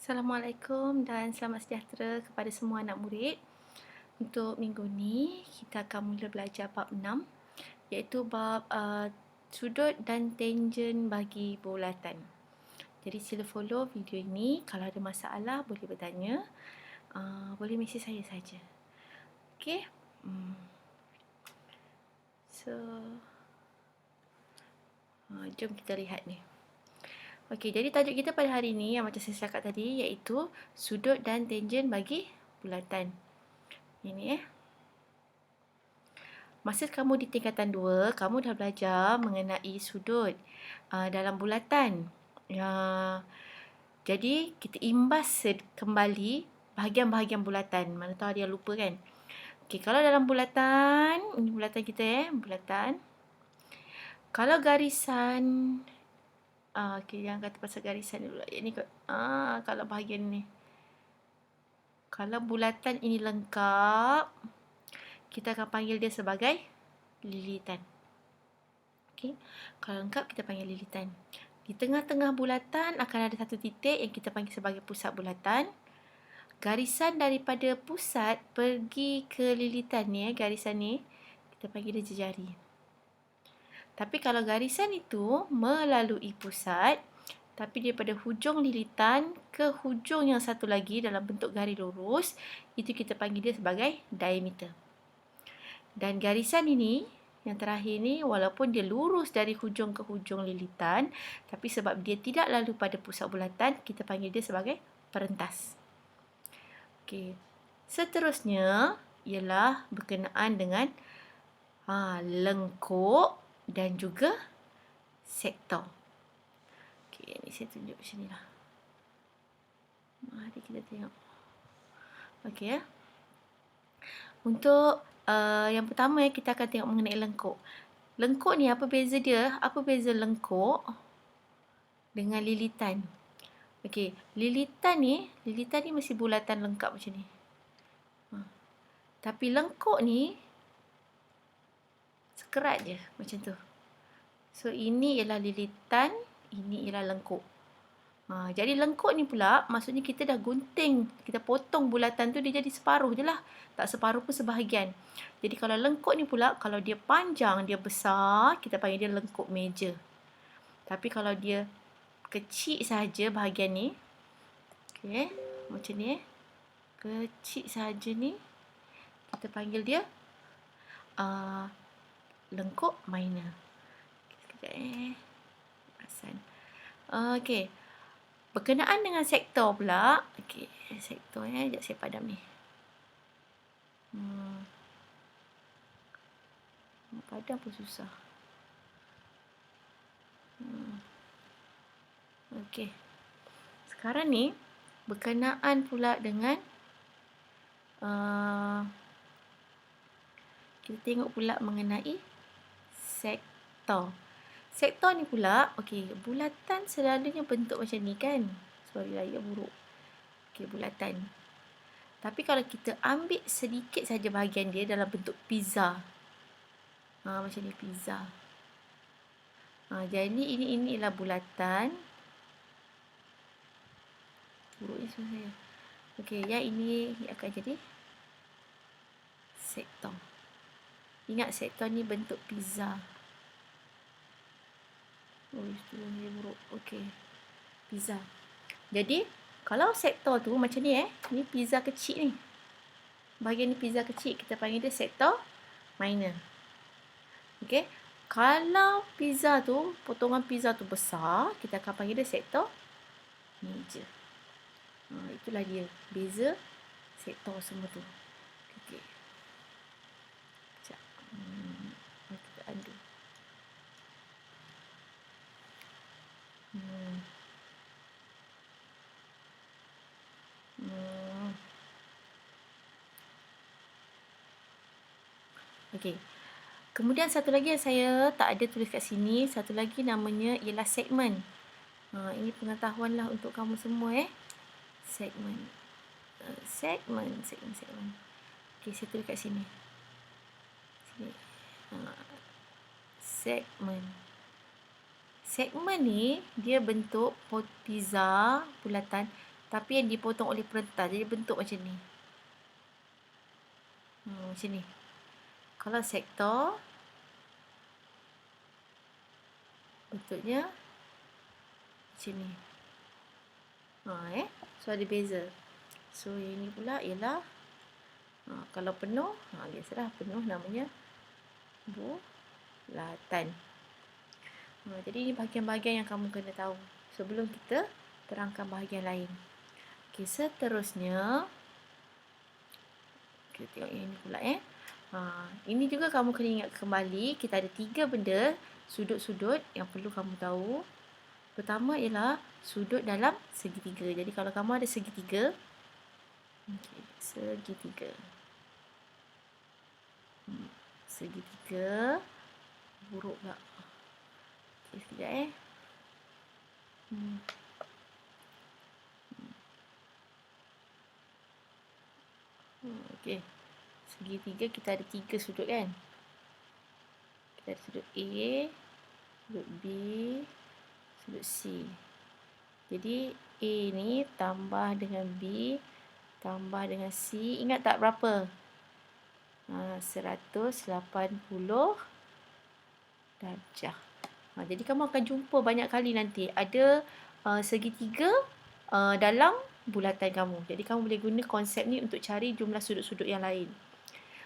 Assalamualaikum dan selamat sejahtera kepada semua anak murid. Untuk minggu ni, kita akan mula belajar bab 6, iaitu bab sudut dan tangen bagi bulatan. Jadi sila follow video ini. Kalau ada masalah, boleh bertanya. Boleh mesej saya saja. Okey? Jom kita lihat ni. Okey, jadi tajuk kita pada hari ini yang macam saya cakap tadi, iaitu sudut dan tangen bagi bulatan. Ini Masa kamu di tingkatan 2, kamu dah belajar mengenai sudut dalam bulatan. Jadi, kita imbas kembali bahagian-bahagian bulatan. Mana tahu ada yang lupa kan? Okey, kalau dalam bulatan, ini bulatan kita bulatan. Kalau garisan, okey, jangan kata pasal garisan dulu. Ini kalau bahagian ni. Kalau bulatan ini lengkap, kita akan panggil dia sebagai lilitan. Okey. Kalau lengkap, kita panggil lilitan. Di tengah-tengah bulatan akan ada satu titik yang kita panggil sebagai pusat bulatan. Garisan daripada pusat pergi ke lilitan ni, garisan ni, kita panggil dia jejari. Tapi kalau garisan itu melalui pusat, tapi daripada hujung lilitan ke hujung yang satu lagi dalam bentuk garis lurus, itu kita panggil dia sebagai diameter. Dan garisan ini, yang terakhir ni, walaupun dia lurus dari hujung ke hujung lilitan, tapi sebab dia tidak lalu pada pusat bulatan, kita panggil dia sebagai perentas. Okey. Seterusnya ialah berkenaan dengan lengkuk dan juga sektor. Okey, ni saya tunjuk macam ni lah. Mari kita tengok. Okey. Untuk yang pertama kita akan tengok mengenai lengkuk. Lengkuk ni apa beza dia? Apa beza lengkuk dengan lilitan? Okey, lilitan ni mesti bulatan lengkap macam ni. Tapi lengkuk ni sekerat je macam tu. So ini ialah lilitan, ini ialah lengkuk. Jadi lengkuk ni pula maksudnya kita dah gunting, kita potong bulatan tu dia jadi separuh je lah. Tak separuh pun sebahagian. Jadi kalau lengkuk ni pula, kalau dia panjang, dia besar, kita panggil dia lengkuk meja. Tapi kalau dia kecil saja bahagian ni, okey, macam ni kecil saja ni, kita panggil dia lengkuk minor. Sekejap perasan. Okey. Berkenaan dengan sektor pula. Okey, sektor sekejap saya padam ni. Padam pun susah. Okey. Sekarang ni berkenaan pula dengan kita tengok pula mengenai sektor. Sektor ni pula, okey, bulatan selalunya bentuk macam ni kan? Sorry lah, buruk. Okey, bulatan. Tapi kalau kita ambil sedikit saja bahagian dia dalam bentuk pizza. Macam ni pizza. Jadi ini ialah bulatan. Buruk ni semua saya. Okey, yang ini akan jadi sektor. Ingat sektor ni bentuk pizza. Itu dia buruk. Okey. Pizza. Jadi, kalau sektor tu macam ni ni pizza kecil ni. Bahagian ni pizza kecil, kita panggil dia sektor minor. Okey. Kalau pizza tu, potongan pizza tu besar, kita akan panggil dia sektor major. Itulah dia beza sektor semua tu. Okey. Sekejap. Kita undo. Okey. Kemudian satu lagi yang saya tak ada tulis kat sini, satu lagi namanya ialah segmen. Ini pengetahuan lah untuk kamu semua segmen. Segmen. Okey, saya tulis kat sini. Segmen. Segmen ni dia bentuk pizza bulatan, tapi yang dipotong oleh perentas. Jadi bentuk macam ni. Macam ni. Kalau sektor, bentuknya macam ni. So ada beza. So yang ni pula ialah kalau penuh, biasalah penuh namanya bulatan. Jadi ini bahagian-bahagian yang kamu kena tahu sebelum kita terangkan bahagian lain. Okey, seterusnya kita tengok yang ini pula ini juga kamu kena ingat kembali, kita ada 3 benda sudut-sudut yang perlu kamu tahu. Pertama ialah sudut dalam segitiga. Jadi kalau kamu ada segitiga, segitiga. Segitiga buruk pula. Okey, sekejap Okey. Segitiga kita ada 3 sudut kan? Kita ada sudut A, sudut B, sudut C. Jadi A ni tambah dengan B tambah dengan C. Ingat tak berapa? 180 darjah. Jadi kamu akan jumpa banyak kali nanti ada segitiga dalam bulatan kamu. Jadi kamu boleh guna konsep ni untuk cari jumlah sudut-sudut yang lain.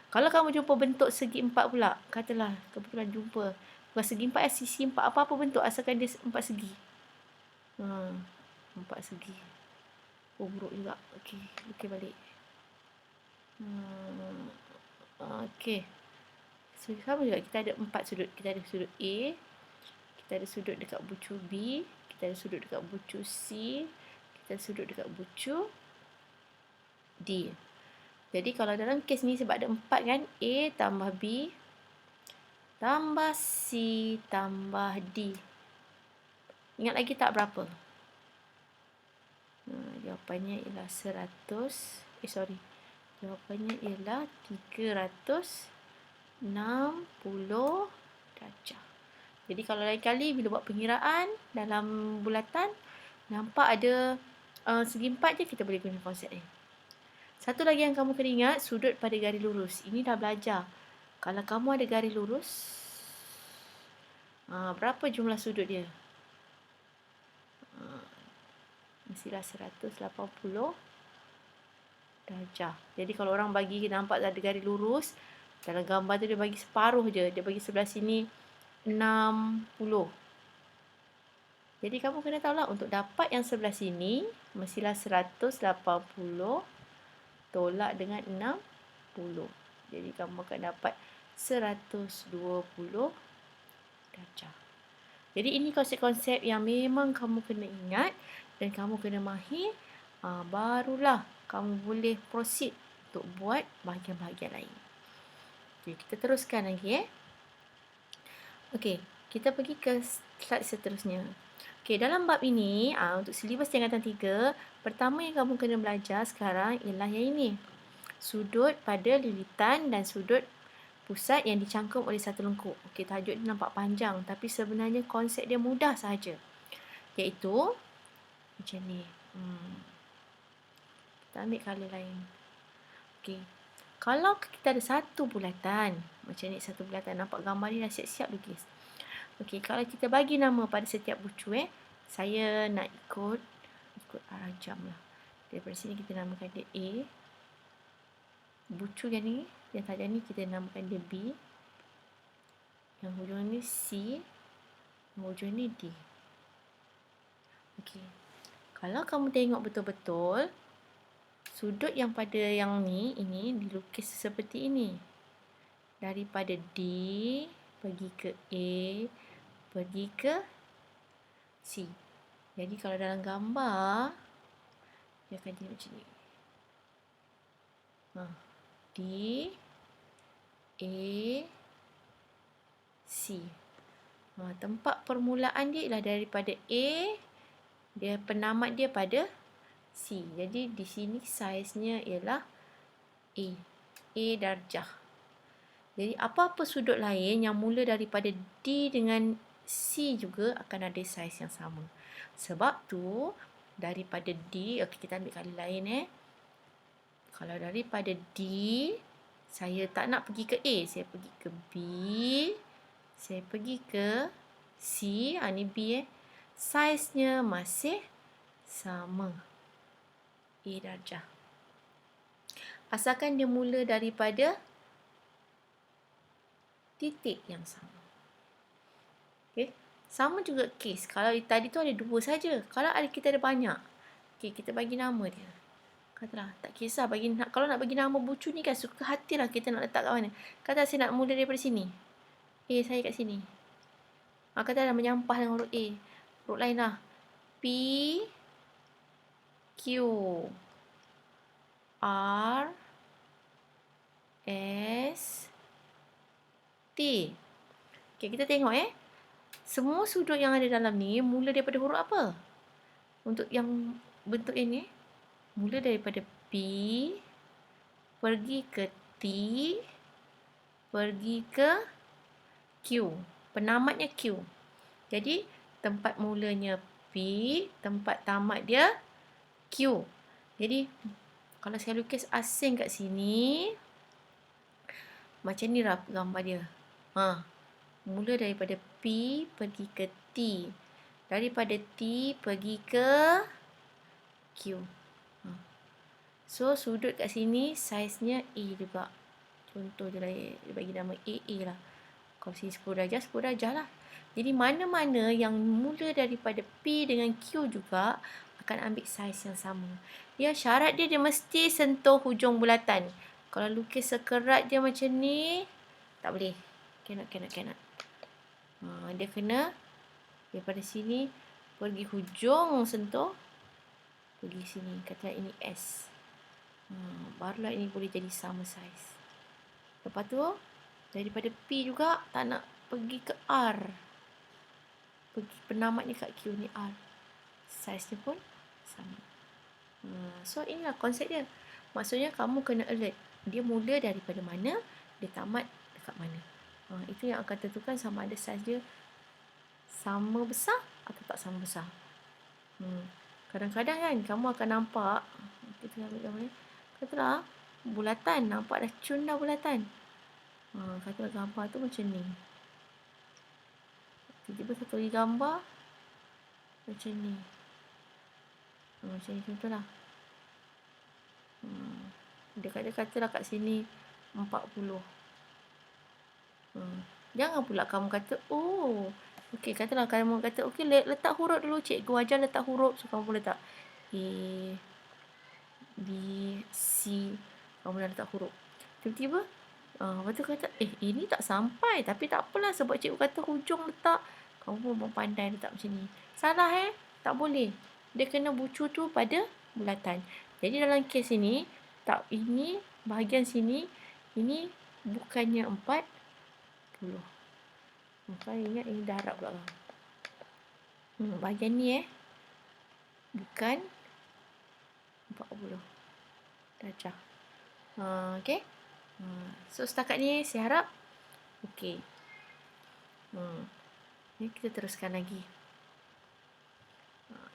Kalau kamu jumpa bentuk segi empat pula, katalah kebetulan jumpa bukan segi empat, sisi empat, apa-apa bentuk asalkan dia empat segi. Empat segi. Buruk juga. Okey, balik. Okey. So, sama juga kita ada 4 sudut. Kita ada sudut A, kita ada sudut dekat bucu B, kita ada sudut dekat bucu C, kita ada sudut dekat bucu D. Jadi kalau dalam kes ni sebab ada 4 kan, A tambah B tambah C tambah D. Ingat lagi tak berapa? Jawapannya ialah 100. Jawapannya ialah 360 darjah. Jadi kalau lain kali bila buat pengiraan dalam bulatan, nampak ada segi empat je, kita boleh guna konsep ni. Satu lagi yang kamu kena ingat, sudut pada garis lurus. Ini dah belajar. Kalau kamu ada garis lurus, berapa jumlah sudut dia? Mestilah 180 darjah. Jadi kalau orang bagi nampak ada garis lurus, dalam gambar tu dia bagi separuh je. Dia bagi sebelah sini 60. Jadi kamu kena tahu lah, untuk dapat yang sebelah sini, mestilah 180 tolak dengan 60. Jadi kamu akan dapat 120 darjah. Jadi ini konsep-konsep yang memang kamu kena ingat dan kamu kena mahir, barulah kamu boleh proceed untuk buat bahagian-bahagian lain. Okey, kita teruskan lagi Okey, kita pergi ke slide seterusnya. Okey, dalam bab ini, untuk silibus tingkatan 3, pertama yang kamu kena belajar sekarang ialah yang ini. Sudut pada lilitan dan sudut pusat yang dicangkum oleh satu lengkuk. Okey, tajuk dia nampak panjang, tapi sebenarnya konsep dia mudah sahaja. Iaitu macam ni. Kita ambil color lain. Okey. Kalau kita ada satu bulatan, macam ni satu bulatan, nampak gambar ni dah siap-siap lukis. Okey, kalau kita bagi nama pada setiap bucu, saya nak ikut arah jam lah. Daripada sini kita namakan dia A. Bucu yang ni, yang tajam ni kita namakan dia B. Yang hujung ni C. Yang hujung ni D. Okey. Kalau kamu tengok betul-betul, sudut yang pada yang ni, ini dilukis seperti ini. Daripada D, pergi ke A, pergi ke C. Jadi kalau dalam gambar, dia akan jadi macam ni. D, A, C. Tempat permulaan dia ialah daripada A, dia penamat dia pada C. Jadi di sini saiznya ialah A darjah. Jadi apa-apa sudut lain yang mula daripada D dengan C juga akan ada saiz yang sama. Sebab tu daripada D, okey, kita ambil kali lain Kalau daripada D, saya tak nak pergi ke A, saya pergi ke B, saya pergi ke C, ni B Saiznya masih sama. A darjah. Asalkan dia mula daripada titik yang sama. Okey. Sama juga kes. Kalau tadi tu ada 2 saja. Kalau kita ada banyak. Okey, kita bagi nama dia. Katalah, tak kisah kalau nak bagi nama bucu ni kan suka hatilah kita nak letak kat mana. Kata saya nak mula daripada sini. A saya kat sini. Katalah menyampah dengan huruf A. Huruf lain lah. P, Q, R, S, T. Okey, kita tengok semua sudut yang ada dalam ni mula daripada huruf apa? Untuk yang bentuk ini, mula daripada P, pergi ke T, pergi ke Q. Penamatnya Q. Jadi, tempat mulanya P, tempat tamat dia Q. Jadi, kalau saya lukis asing kat sini, macam ni lah gambar dia. Mula daripada P pergi ke T. Daripada T pergi ke Q. So, sudut kat sini saiznya A juga. Contoh je lah, dia bagi nama AA lah. Kalau sini 10 darjah, 10 darjah lah. Jadi, mana-mana yang mula daripada P dengan Q juga akan ambil saiz yang sama. Ya, syarat dia mesti sentuh hujung bulatan. Kalau lukis sekerat je macam ni, tak boleh. Cannot. Dia kena daripada sini pergi hujung sentuh, pergi sini, kata ini S. Barulah ini boleh jadi sama saiz. Lepas tu daripada P juga tak nak pergi ke R, pergi penamatnya kat Q ni R, saiznya pun sama. So inilah konsep dia. Maksudnya kamu kena alert dia mula daripada mana, dia tamat dekat mana. Itu yang akan tentukan sama ada saiz dia sama besar atau tak sama besar. Kadang-kadang kan kamu akan nampak, kita ambil gambar ni, katalah bulatan, nampak dah cun dah bulatan. Katalah gambar tu macam ni. Tiba-tiba satu lagi gambar macam ni. Macam ni contohlah. Dia katalah kat sini 40. Jangan pula kamu kata, okey, katalah kamu kata, okey, letak huruf dulu, cikgu ajar letak huruf. So, kamu boleh letak A, B, C. Kamu dah letak huruf. Tiba-tiba, lepas tu kata, ini tak sampai. Tapi tak apalah, sebab cikgu kata hujung letak. Kamu pun pandai letak macam ni. Salah tak boleh. Dia kena bucu tu pada bulatan. Jadi, dalam kes ini, ini, bahagian sini, ini bukannya 40. Maka ingat ini darab pula. Bahagian ni bukan 40 darjah. Okey. So setakat ni saya harap okey. Ni kita teruskan lagi.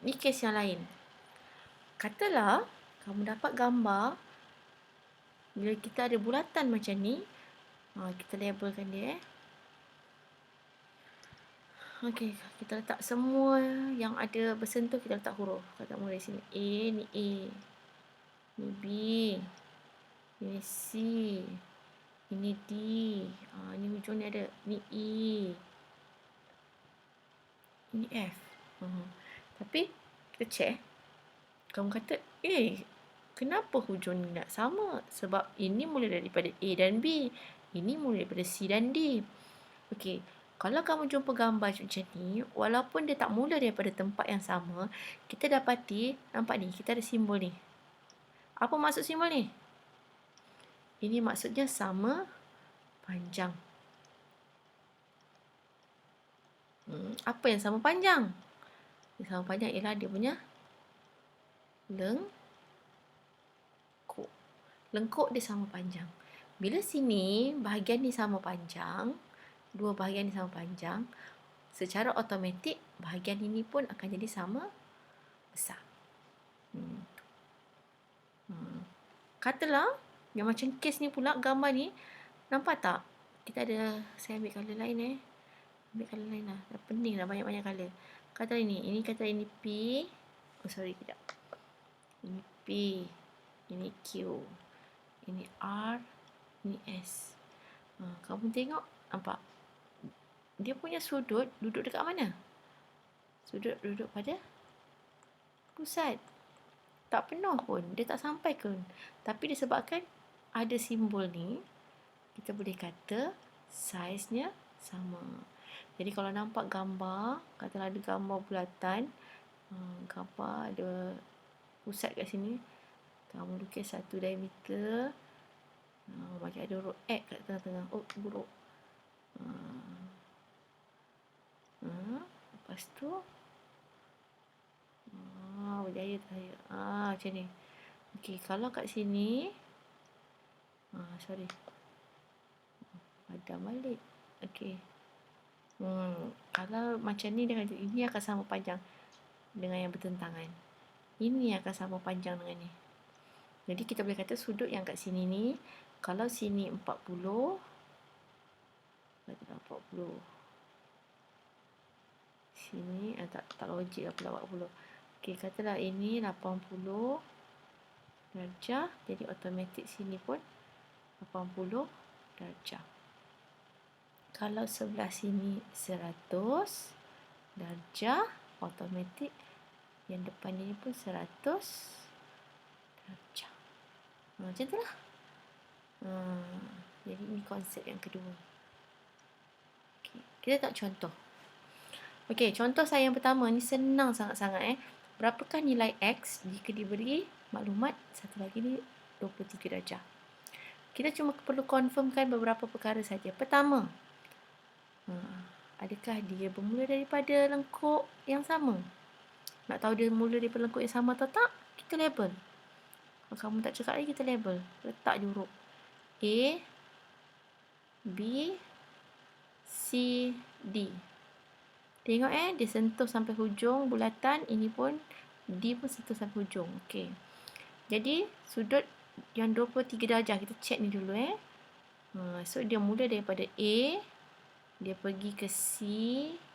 Ni kes yang lain. Katalah kamu dapat gambar bila kita ada bulatan macam ni. Kita labelkan dia Okey, kita letak semua yang ada bersentuh, kita letak huruf. Kata mula dari sini A, ni A. Ni B. Ni C. Ini D. Ni hujung ni ada. Ni E. Ini F. Tapi kita check. Kamu kata, kenapa hujung ni tak sama? Sebab ini mula daripada A dan B. Ini mula daripada C dan D. Okey. Kalau kamu jumpa gambar macam ni, walaupun dia tak mula daripada tempat yang sama, kita dapati, nampak ni, kita ada simbol ni. Apa maksud simbol ni? Ini maksudnya sama panjang. Apa yang sama panjang? Yang sama panjang ialah dia punya lengkuk. Lengkuk dia sama panjang. Bila sini, bahagian ni sama panjang, dua bahagian ni sama panjang, secara automatik bahagian ini pun akan jadi sama besar. Katalah, yang macam kes ni pula, gambar ni, nampak tak? Kita ada, saya ambil colour lain Ambil colour lain lah. Dah pening lah banyak-banyak colour. Kata ini kata ini P. Oh sorry, kejap. Ini P. Ini Q. Ini R. Ini S. Kamu tengok, nampak? Dia punya sudut duduk dekat mana? Sudut duduk pada pusat. Tak penuh pun. Dia tak sampai pun. Tapi disebabkan ada simbol ni, kita boleh kata saiznya sama. Jadi kalau nampak gambar, katalah ada gambar bulatan, gambar ada pusat kat sini, kamu lukis satu diameter, macam ada huruf X kat tengah-tengah. Oh, buruk. Lepas tu berjaya saya. Macam ni. Okey, kalau kat sini, sorry, padam balik. Okey. Kalau macam ni, ini akan sama panjang dengan yang bertentangan. Ini akan sama panjang dengan ni. Jadi kita boleh kata sudut yang kat sini ni, kalau sini 40, katalah 40. Sini tak logik lah pula 40. Okey, katalah ini 80 darjah, jadi automatik sini pun 80 darjah. Kalau sebelah sini 100 darjah, automatik yang depan ini pun 100 darjah. Macam tu lah. Jadi ini konsep yang kedua. Okay. Kita tak contoh. Okey, contoh saya yang pertama ni senang sangat-sangat. Berapakah nilai X jika diberi maklumat satu lagi ni 23 darjah? Kita cuma perlu confirmkan beberapa perkara saja. Pertama, adakah dia bermula daripada lengkuk yang sama? Nak tahu dia mula daripada lengkuk yang sama atau tak? Kita label. Kalau kamu tak cakap lagi, kita label. Letak je huruf A, B, C, D. Tengok dia sentuh sampai hujung bulatan. Ini pun D pun sentuh sampai hujung. Okey. Jadi sudut yang 23 darjah kita check ni dulu So dia mula daripada A, dia pergi ke C,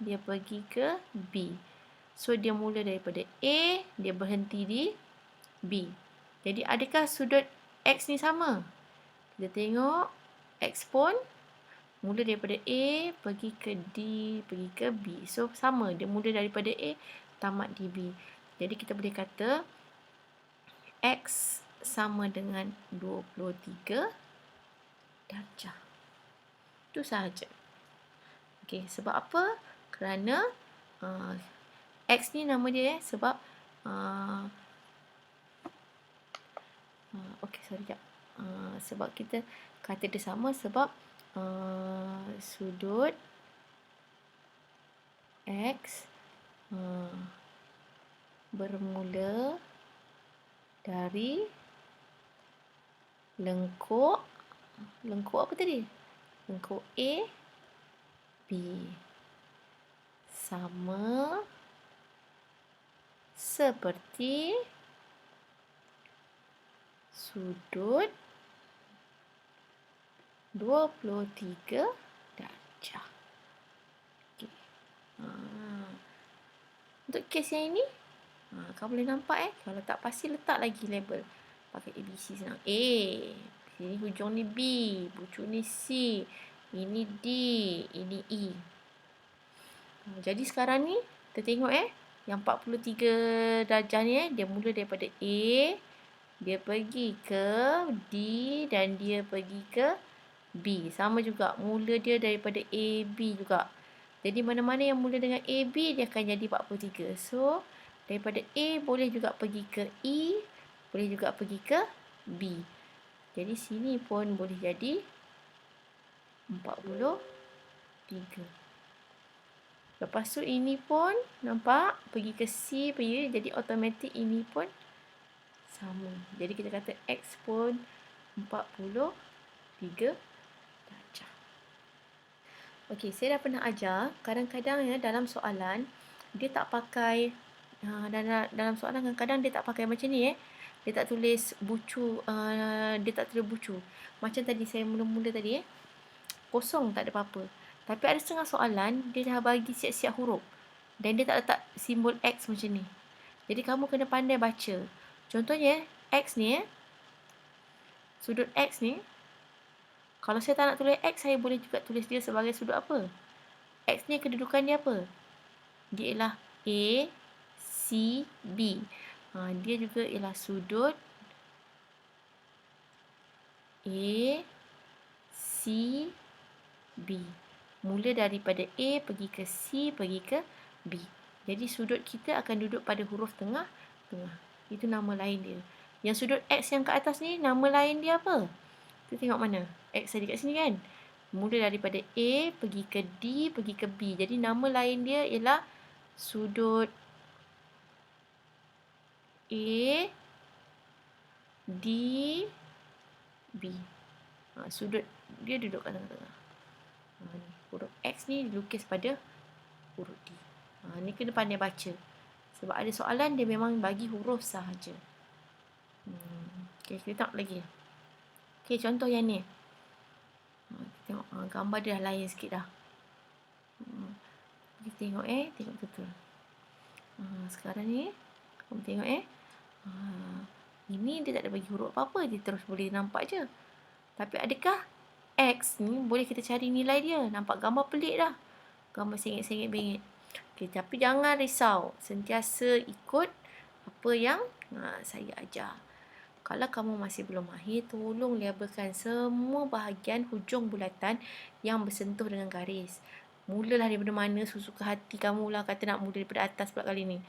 dia pergi ke B. So dia mula daripada A, dia berhenti di B. Jadi adakah sudut X ni sama? Kita tengok X pun mula daripada A, pergi ke D, pergi ke B. So, sama. Dia mula daripada A, tamat di B. Jadi, kita boleh kata X sama dengan 23 darjah. Itu sahaja. Okey, sebab apa? Kerana X ni nama dia sebab okey, sorry sekejap. Sebab kita kata dia sama sebab sudut X bermula dari lengkuk apa tadi? Lengkuk A, B. Sama seperti sudut 23 darjah. Okay. Untuk kes yang ini, kamu boleh nampak kalau tak pasti letak lagi label. Pakai ABC senang. A, sini hujung ni B, pucuk ni C, ini D, ini E. Jadi sekarang ni kita tengok yang 43 darjah ni dia mula daripada A, dia pergi ke D dan dia pergi ke B. Sama juga, mula dia daripada A, B juga. Jadi mana-mana yang mula dengan A, B, dia akan jadi 43. So, daripada A boleh juga pergi ke E, boleh juga pergi ke B. Jadi, sini pun boleh jadi 43. Lepas tu, ini pun nampak pergi ke C, jadi automatik ini pun sama. Jadi, kita kata X pun 43 darjah. Okey, saya dah pernah ajar. Kadang-kadang dalam soalan, dia tak pakai Dalam soalan kadang-kadang dia tak pakai macam ni Dia tak tulis bucu, dia tak tulis bucu. Macam tadi saya mula-mula tadi kosong, tak ada apa-apa. Tapi ada setengah soalan dia dah bagi siap-siap huruf dan dia tak letak simbol X macam ni. Jadi kamu kena pandai baca. Contohnya X ni sudut X ni, kalau saya tak nak tulis X, saya boleh juga tulis dia sebagai sudut apa? X ni kedudukan dia apa? Dia ialah A, C, B. Dia juga ialah sudut A, C, B. Mula daripada A pergi ke C pergi ke B. Jadi sudut kita akan duduk pada huruf tengah. Itu nama lain dia. Yang sudut X yang ke atas ni, nama lain dia apa? Kita tengok mana? X ada kat sini kan? Mula daripada A pergi ke D pergi ke B. Jadi nama lain dia ialah sudut A, D, B. Sudut dia duduk kat tengah-tengah. Huruf X ni dilukis pada huruf D. Ni kena pandai baca. Sebab ada soalan dia memang bagi huruf sahaja. Okay, kita tengok lagi. Okay, contoh yang ni. Kita tengok gambar dia dah lain sikit dah. Kita tengok tengok betul. Sekarang ni kamu tengok ini dia tak ada bagi huruf apa-apa, dia terus boleh nampak je. Tapi adakah X ni boleh kita cari nilai dia? Nampak gambar pelik dah. Gambar sengit-sengit bengit. Okay, tapi jangan risau. Sentiasa ikut apa yang saya ajar. Kalau kamu masih belum mahir, tolong labelkan semua bahagian hujung bulatan yang bersentuh dengan garis. Mulalah daripada mana sesuka hati kamu lah. Kata nak mula daripada atas pula kali ni.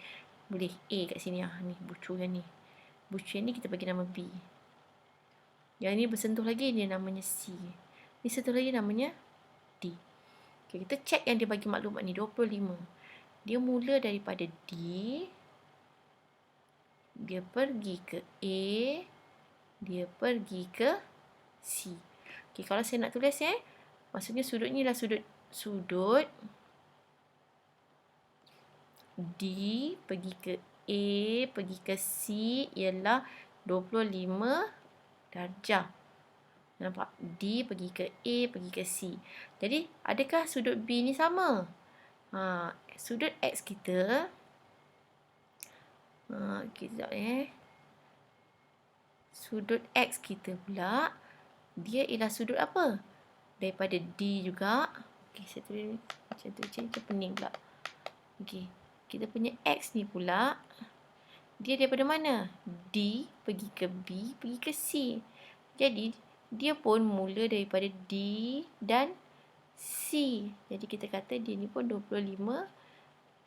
Boleh A kat sini ni, bucu yang ni. Bucu yang ni kita bagi nama B. Yang ni bersentuh lagi, dia namanya C. Ni sentuh lagi namanya D. Okay, kita cek yang dia bagi maklumat ni, 25. Dia mula daripada D. Dia pergi ke A. Dia pergi ke C. Okay, kalau saya nak tulis maksudnya sudut ni lah sudut D pergi ke A pergi ke C ialah 25 darjah. Nampak? D pergi ke A pergi ke C. Jadi adakah sudut B ni sama? Sudut X kita kita sudut X kita pula dia ialah sudut apa? Daripada D juga. Okey, saya tulis macam tu, macam pening pula. Okey, kita punya X ni pula dia daripada mana? D pergi ke B pergi ke C. Jadi dia pun mula daripada D dan C. Jadi kita kata dia ni pun 25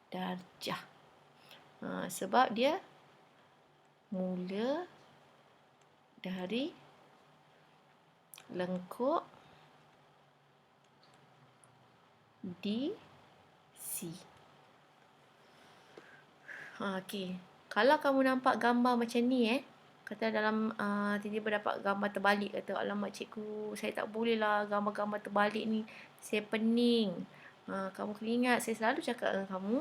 darjah. Sebab dia mula dari lengkuk D, C. Okey. Kalau kamu nampak gambar macam ni kata dalam tiba-tiba dapat gambar terbalik, kata alamak cikgu, saya tak boleh lah gambar-gambar terbalik ni, saya pening. Kamu kena ingat, saya selalu cakap dengan kamu,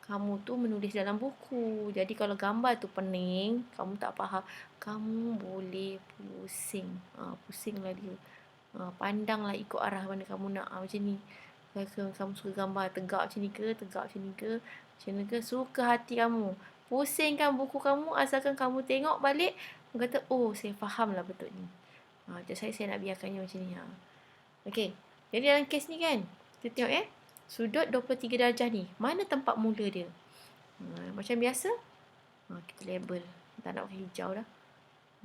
kamu tu menulis dalam buku. Jadi kalau gambar tu pening, kamu tak faham, kamu boleh pusing. Pusinglah dia. Pandanglah ikut arah mana kamu nak. Macam ni. Kamu suka gambar tegak macam ni ke, tegak macam ni ke, macam ni ke, suka hati kamu. Pusingkan buku kamu, asalkan kamu tengok balik, kamu kata, oh saya faham lah betul ni. Jadi saya nak biarkannya macam ni. Okey. Jadi dalam kes ni kan, kita tengok sudut 23 darjah ni, mana tempat mula dia? Macam biasa, kita label. Tak nak pakai hijau dah.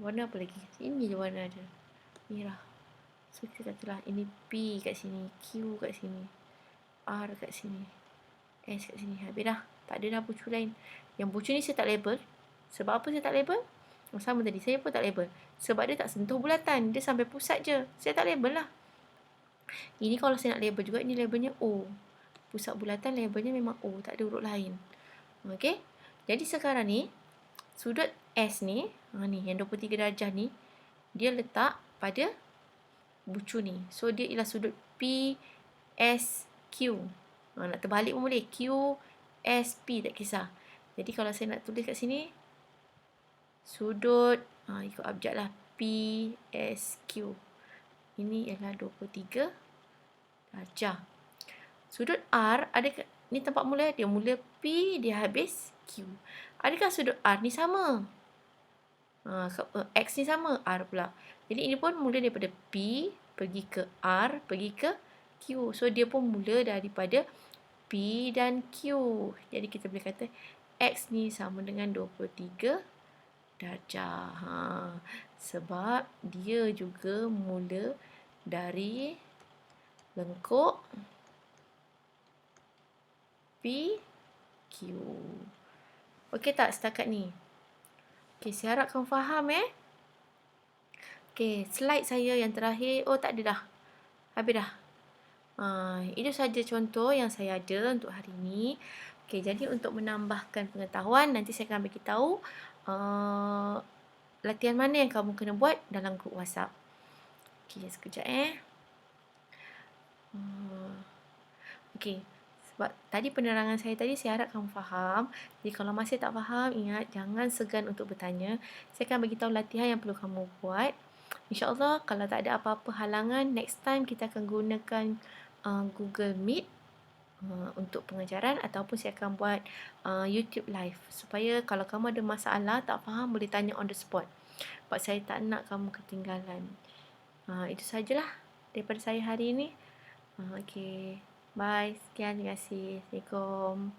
Warna apa lagi? Ini je warna dia. Merah. So, kita katalah ini P kat sini, Q kat sini, R kat sini, S kat sini. Habis dah. Tak ada dah bucu lain. Yang bucu ni saya tak label. Sebab apa saya tak label? Sama tadi, saya pun tak label. Sebab dia tak sentuh bulatan. Dia sampai pusat je. Saya tak label lah. Ini kalau saya nak label juga, ini labelnya O. Pusat bulatan labelnya memang O. Tak ada huruf lain. Okey. Jadi sekarang ni, sudut S ni, ni yang 23 darjah ni, dia letak pada bucu ni. So, dia ialah sudut P, S, Q. Nak terbalik pun boleh. Q, SP, tak kisah. Jadi kalau saya nak tulis kat sini, sudut, ikut abjad lah, PSQ. Ini ialah 23 darjah. Sudut R, ni tempat mula, dia mula P, dia habis Q. Adakah sudut R ni sama? X ni sama, R pula. Jadi ini pun mula daripada P, pergi ke R, pergi ke Q. So dia pun mula daripada P dan Q. Jadi kita boleh kata X ni sama dengan 23 darjah. Sebab dia juga mula dari lengkuk P, Q. Okey tak setakat ni? Okey, saya harap kamu faham Okey, slide saya yang terakhir. Oh, tak ada dah. Habis dah. Itu saja contoh yang saya ada untuk hari ini. Okey, jadi untuk menambahkan pengetahuan, nanti saya akan bagi tahu latihan mana yang kamu kena buat dalam grup WhatsApp. Okey, sekejap Okey. Sebab tadi penerangan saya tadi, saya harap kamu faham. Jadi kalau masih tak faham, ingat jangan segan untuk bertanya. Saya akan bagi tahu latihan yang perlu kamu buat. InsyaAllah kalau tak ada apa-apa halangan, next time kita akan gunakan Google Meet untuk pengajaran, ataupun saya akan buat YouTube live. Supaya kalau kamu ada masalah, tak faham, boleh tanya on the spot. Sebab saya tak nak kamu ketinggalan. Itu sajalah daripada saya hari ini. Okey. Bye. Sekian. Terima kasih. Assalamualaikum.